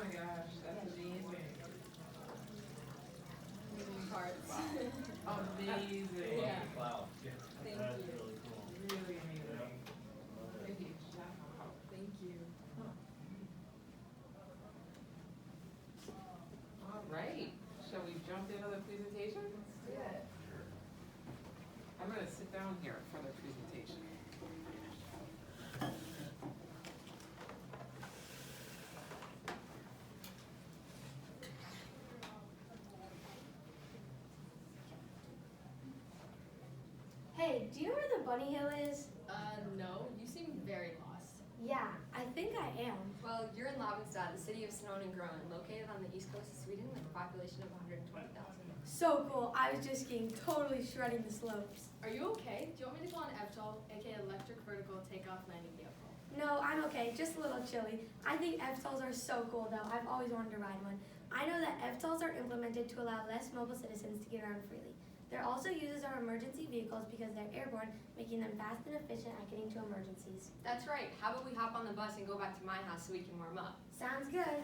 my gosh, that's amazing. Moving parts. Amazing. Yeah. Wow. Thank That's you. really cool. Really amazing. Thank you. Thank you. All right, shall we jump into the presentation? Yeah. I'm gonna sit down here for the presentation. Hey, do you know where the Bunny Hill is? No, you seem very lost. Yeah, I think I am. Well, you're in Lavinstad, the city of Snowden and Groen, located on the east coast of Sweden with a population of 120,000. So cool. I was just skiing, totally shredding the slopes. Are you okay? Do you want me to go on EVTOL, aka Electric Vertical Takeoff Landing Vehicle? No, I'm okay, just a little chilly. I think EVTOLs are so cool though. I've always wanted to ride one. I know that EVTOLs are implemented to allow less mobile citizens to get around freely. They're also used as our emergency vehicles because they're airborne, making them fast and efficient at getting to emergencies. That's right. How about we hop on the bus and go back to my house so we can warm up? Sounds good.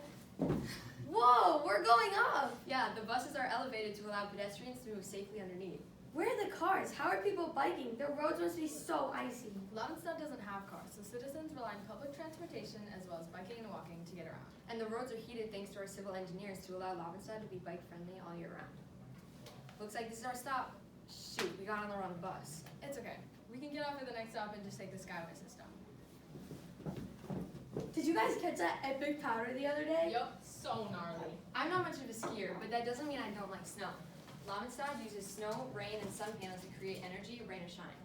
Whoa, we're going up! Yeah, the buses are elevated to allow pedestrians to move safely underneath. Where are the cars? How are people biking? The roads must be so icy. Lavinstad doesn't have cars, so citizens rely on public transportation as well as biking and walking to get around. And the roads are heated thanks to our civil engineers to allow Lavinstad to be bike-friendly all year round. Looks like this is our stop. Shoot, we got on the wrong bus. It's okay. We can get off at the next stop and just take the Skyway system. Did you guys catch that epic powder the other day? Yup, so gnarly. I'm not much of a skier, but that doesn't mean I don't like snow. Lavinstad uses snow, rain, and sun panels to create energy, rain or shine.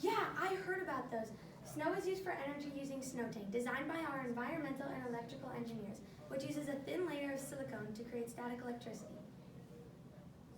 Yeah, I heard about those. Snow is used for energy using snow tank, designed by our environmental and electrical engineers, which uses a thin layer of silicone to create static electricity.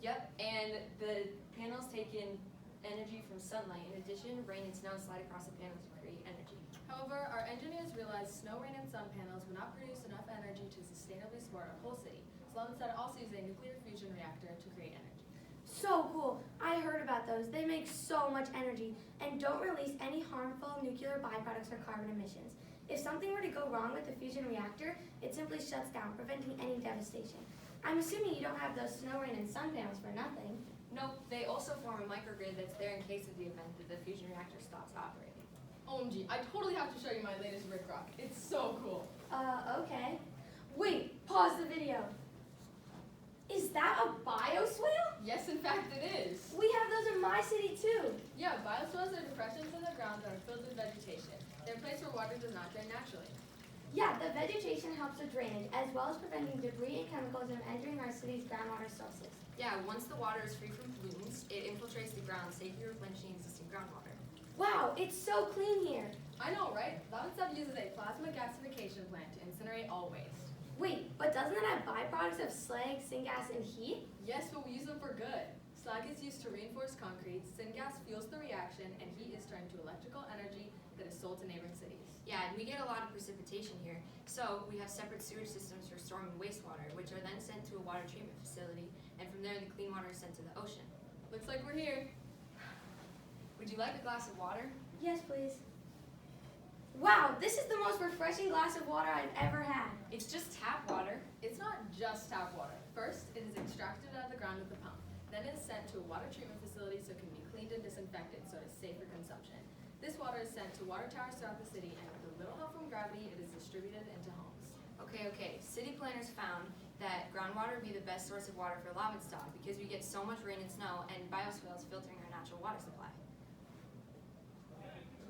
Yep, and the panels take in energy from sunlight. In addition, rain and snow slide across the panels to create energy. However, our engineers realized snow, rain, and sun panels would not produce enough energy to sustainably support our whole city. So Lavinstad also uses a nuclear fusion reactor to create energy. So cool. I heard about those. They make so much energy and don't release any harmful nuclear byproducts or carbon emissions. If something were to go wrong with the fusion reactor, it simply shuts down, preventing any devastation. I'm assuming you don't have those snow, rain, and sun panels for nothing. Nope, they also form a microgrid that's there in case of the event that the fusion reactor stops operating. OMG, I totally have to show you my latest Rick Rock. It's so cool. Okay. Wait, pause the video. Is that a bioswale? Yes, in fact it is. We have those in my city too. Yeah, bioswales are depressions in the ground that are filled with vegetation. They're a place where water does not drain naturally. Yeah, the vegetation helps with drainage, as well as preventing debris and chemicals from entering our city's groundwater sources. Yeah, once the water is free from pollutants, it infiltrates the ground, safely replenishing existing groundwater. Wow, it's so clean here. I know, right? Lavinstad uses a plasma gasification plant to incinerate all waste. Wait, but doesn't it have byproducts of slag, syngas, and heat? Yes, but we use them for good. Slag is used to reinforce concrete, syngas fuels the reaction, and heat is turned to electrical energy that is sold to neighboring cities. Yeah, and we get a lot of precipitation here, so we have separate sewage systems for storm and wastewater, which are then sent to a water treatment facility, and from there the clean water is sent to the ocean. Looks like we're here. Would you like a glass of water? Yes, please. Wow, this is the most refreshing glass of water I've ever had. It's just tap water. It's not just tap water. First, it is extracted out of the ground with a pump. Then it is sent to a water treatment facility so it can be cleaned and disinfected so it is safe for consumption. This water is sent to water towers throughout the city, and with a little help from gravity, it is distributed into homes. Okay. City planners found that groundwater would be the best source of water for Lavinstad because we get so much rain and snow, and bioswales filtering our natural water supply.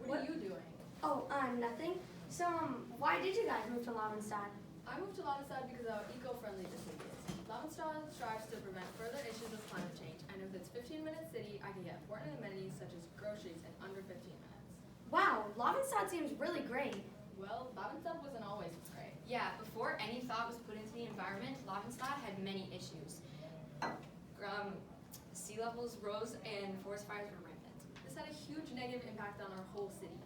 What are you doing? Oh, nothing. So, why did you guys move to Lavinstad? I moved to Lavinstad because of how eco-friendly the city is. Lavinstad strives to prevent further issues with climate change, and with its 15-minute city, I can get important amenities such as groceries in under 15 minutes. Wow, Lavinstad seems really great. Well, Lavinstad wasn't always great. Yeah, before any thought was put into the environment, Lavinstad had many issues. Sea levels rose and forest fires were rampant. This had a huge negative impact on our whole city.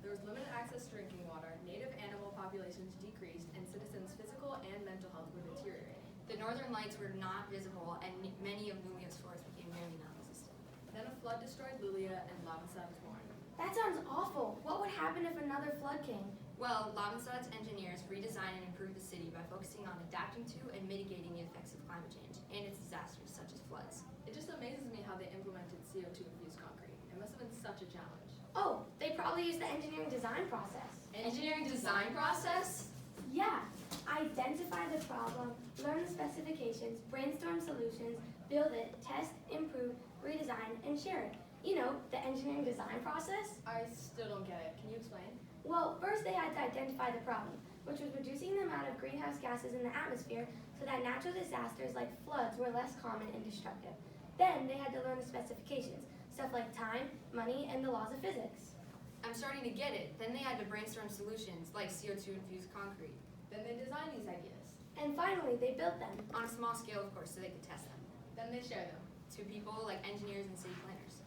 There was limited access to drinking water, native animal populations decreased, and citizens' physical and mental health were deteriorating. The northern lights were not visible, and many of Luleå's forests became nearly non-existent. Then a flood destroyed Luleå, and Lavinstad was born. That sounds awful. What would happen if another flood came? Well, Lavinstad's engineers redesign and improve the city by focusing on adapting to and mitigating the effects of climate change and its disasters such as floods. It just amazes me how they implemented CO2 infused concrete. It must have been such a challenge. Oh, they probably used the engineering design process. Engineering design process? Yeah, identify the problem, learn the specifications, brainstorm solutions, build it, test, improve, redesign, and share it. You know, the engineering design process? I still don't get it. Can you explain? Well, first they had to identify the problem, which was reducing the amount of greenhouse gases in the atmosphere so that natural disasters like floods were less common and destructive. Then they had to learn the specifications, stuff like time, money, and the laws of physics. I'm starting to get it. Then they had to brainstorm solutions like CO2 infused concrete. Then they design these ideas. And finally, they built them. On a small scale, of course, so they could test them. Then they share them. To people like engineers and city planners.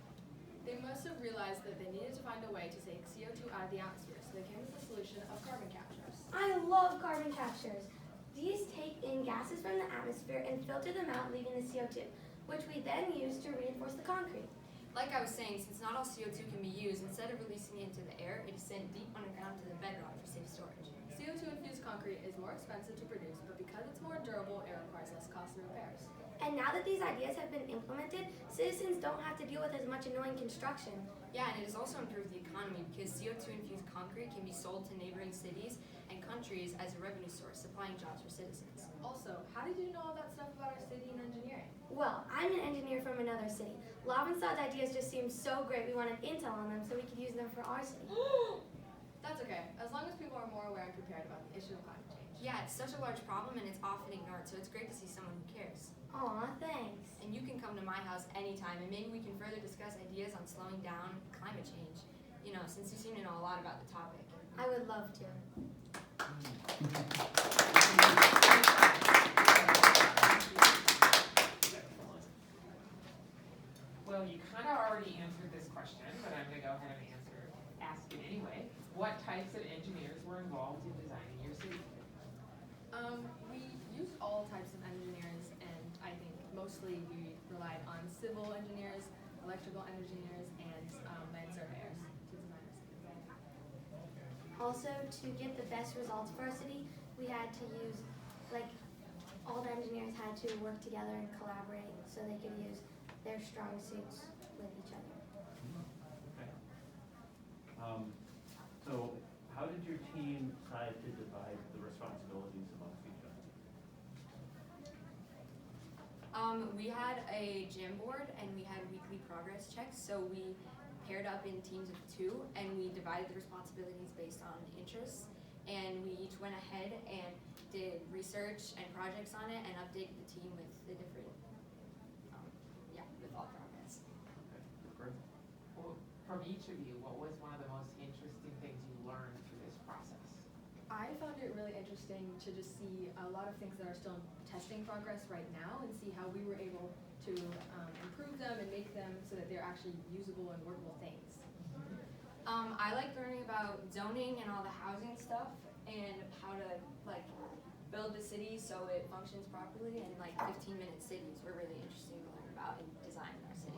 They must have realized that they needed to find a way to take CO2 out of the atmosphere, so they came with the solution of carbon captures. I love carbon captures. These take in gases from the atmosphere and filter them out, leaving the CO2, which we then use to reinforce the concrete. Like I was saying, since not all CO2 can be used, instead of releasing it into the air, it is sent deep underground to the bedrock for safe storage. CO2 infused concrete is more expensive to produce, but because it's more durable, it requires less costly repairs. And now that these ideas have been implemented, citizens don't have to deal with as much annoying construction. Yeah, and it has also improved the economy because CO2 infused concrete can be sold to neighboring cities and countries as a revenue source, supplying jobs for citizens. Also, how did you know all that stuff about our city and engineering? Well, I'm an engineer from another city. Lavinstad's ideas just seemed so great we wanted intel on them so we could use them for our city. That's okay, as long as people are more aware and prepared about the issue of climate change. Yeah, it's such a large problem and it's often ignored, so it's great to see someone who cares. Aw, thanks. And you can come to my house anytime and maybe we can further discuss ideas on slowing down climate change. You know, since you seem to know a lot about the topic. I would love to. Well, you kind of already answered this question, but I'm going to go ahead and ask it anyway. What types of engineers were involved in designing your city? We used all types of engineers, and I think mostly we relied on civil engineers, electrical engineers, and land surveyors to design our city. Also, to get the best results for our city, we had to use, all the engineers had to work together and collaborate so they could use their strong suits with each other. Okay. So how did your team decide to divide the responsibilities amongst each other? We had a Jam board and we had weekly progress checks, so we paired up in teams of 2 and we divided the responsibilities based on interests, and we each went ahead and did research and projects on it and updated the team with the different, with all progress. Okay, great. Well, from each of you, what was one of the most interesting things you learned through this process? I found it really interesting to just see a lot of things that are still in testing progress right now and see how we were able to improve them and make them so that they're actually usable and workable things. I like learning about zoning and all the housing stuff and how to build the city so it functions properly, and 15-minute cities were really interesting to learn about and design our city.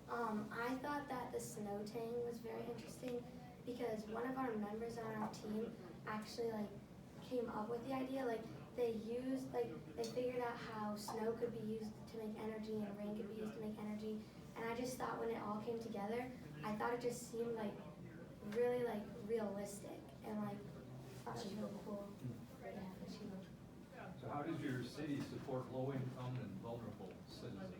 I thought that the snow tang was very interesting because one of our members on our team actually came up with the idea. They figured out how snow could be used to make energy and rain could be used to make energy. And I just thought when it all came together, I thought it just seemed really realistic and thought it was really cool. Yeah, achievable. So how does your city support low-income and vulnerable citizens?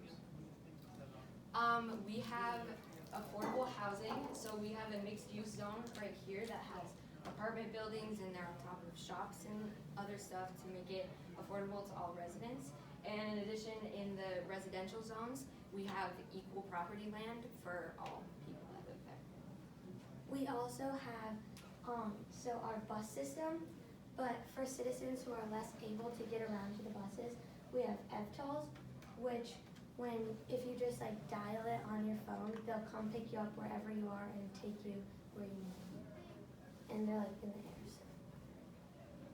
We have affordable housing, so we have a mixed-use zone right here that has apartment buildings and they're on top of shops and other stuff to make it affordable to all residents. And in addition, in the residential zones, we have equal property land for all people that live there. We also have our bus system, but for citizens who are less able to get around to the buses, we have FTOLs, which if you just dial it on your phone, they'll come pick you up wherever you are and take you where you need to be. And they're in the air. So.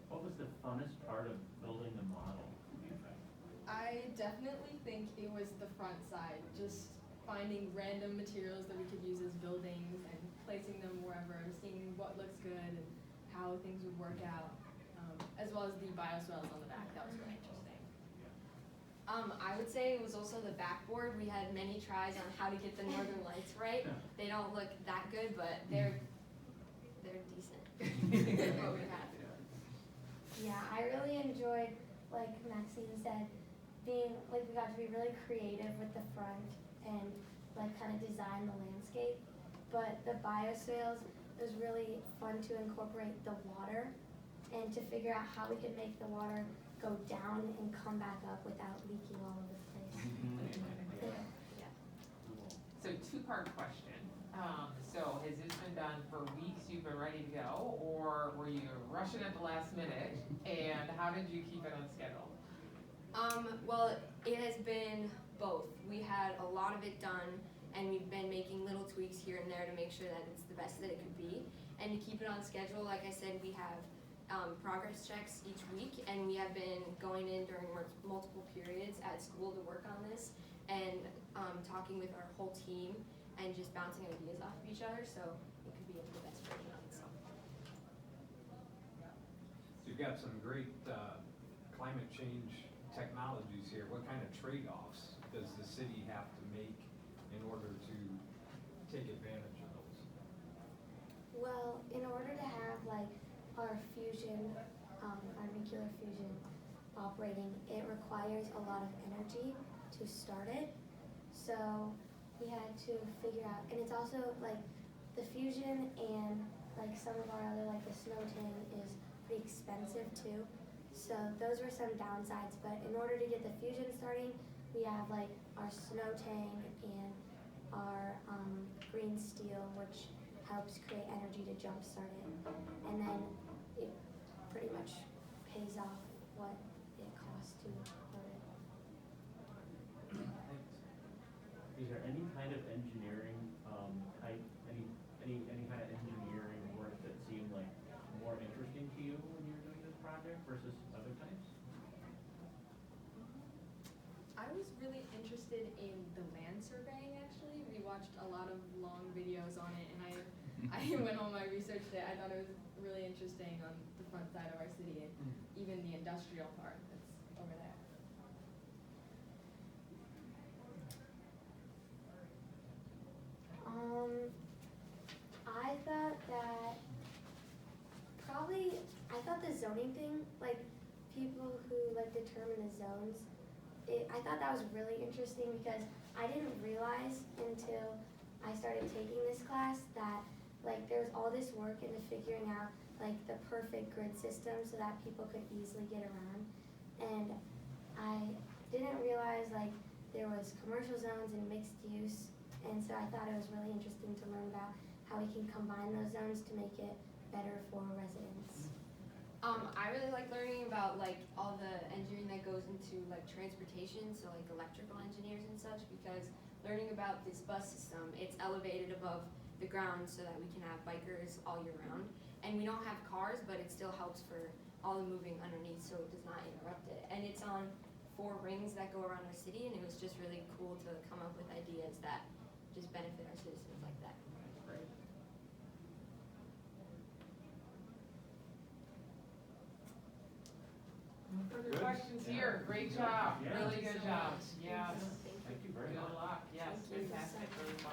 What was the funnest part of building the model, do you think? I definitely think it was the front side, just finding random materials that we could use as buildings and placing them wherever, seeing what looks good and how things would work out, as well as the bioswales on the back. That was really interesting. I would say it was also the backboard. We had many tries on how to get the northern lights right. They don't look that good, but they're decent. What we had. Yeah, I really enjoyed, like Maxine said, being like we got to be really creative with the front and like kind of design the landscape. But the bioswales, it was really fun to incorporate the water and to figure out how we could make the water go down and come back up without leaking all over the place. Yeah. So two-part question. So has this been done for weeks, you've been ready to go, or were you rushing at the last minute? And how did you keep it on schedule? Well, it has been both. We had a lot of it done, and we've been making little tweaks here and there to make sure that it's the best that it could be. And to keep it on schedule, like I said, we have progress checks each week, and we have been going in during multiple periods at school to work on this, and talking with our whole team, and just bouncing ideas off of each other, so it could be the best version of itself. You've got some great climate change technologies here. What kind of trade-offs does the city have to make in order to take advantage of those? Well, in order to have like our fusion, our nuclear fusion operating, it requires a lot of energy to start it. So we had to figure out, and it's also like the fusion and like some of our other, like the snow tank is pretty expensive too. So those were some downsides, but in order to get the fusion starting, we have like our snow tank and our green steel, which helps create energy to jumpstart it. And then it pretty much pays off what it costs to put it. Is there any kind of engineering type, any kind of engineering work that seemed like more interesting to you when you were doing this project versus other types? I was really interested in the land surveying, actually. We watched a lot of long videos on it, and I went on my research there. I thought it was really interesting on the front side of our city, and even the industrial part that's over there. I thought that I thought the zoning thing, like people who like determine the zones, I thought that was really interesting because I didn't realize until I started taking this class that like there's all this work into figuring out like the perfect grid system so that people could easily get around. And I didn't realize like there was commercial zones and mixed use, and so I thought it was really interesting to learn about how we can combine those zones to make it better for residents. I really like learning about like all the engineering that goes into like transportation, so like electrical engineers and such, because learning about this bus system, it's elevated above the ground so that we can have bikers all year round. And we don't have cars, but it still helps for all the moving underneath so it does not interrupt it. And it's on 4 rings that go around our city, and it was just really cool to come up with ideas that just benefit our citizens like that. Great. No further Good. questions Yeah. here. Great job. Yeah. Really good job. Yes. Thank you. Thank you very Good much. luck. Yes, Thank you. fantastic. Really fun.